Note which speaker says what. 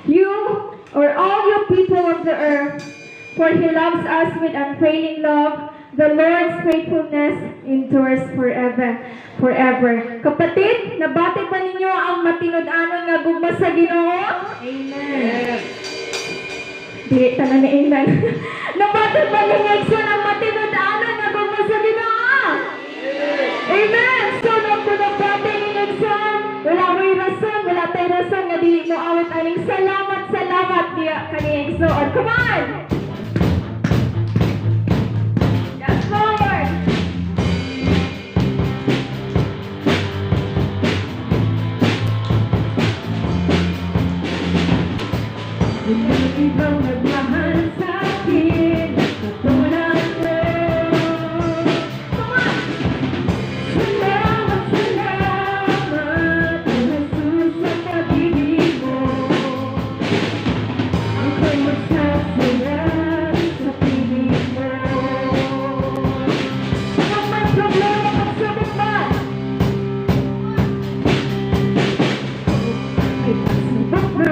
Speaker 1: you or all you people of the earth, for He loves us with unfailing love. The Lord's faithfulness endures forever. Forever. Kapatid, nabati ba ninyo ang matinud-anon nga gugma sa Ginoo? Amen. Di, tanan ni amen. Nabati ba ninyo ang matinud-anon nga gugma sa Ginoo? Amen. So, nagpunabati ninyo wala mo'y rason, wala tayo rason nga dili mo awit aning salamat diya kaning igsoon. Come on! Yes, Lord! Ikaw nagmahal sa akin, katulad mo. Come on! Salamat, salamat, O Jesus, sa pag-ibig mo. Ako'y magsasayang sa piling mo. Kung may problema pagsabot ba? Ay pagsabot na.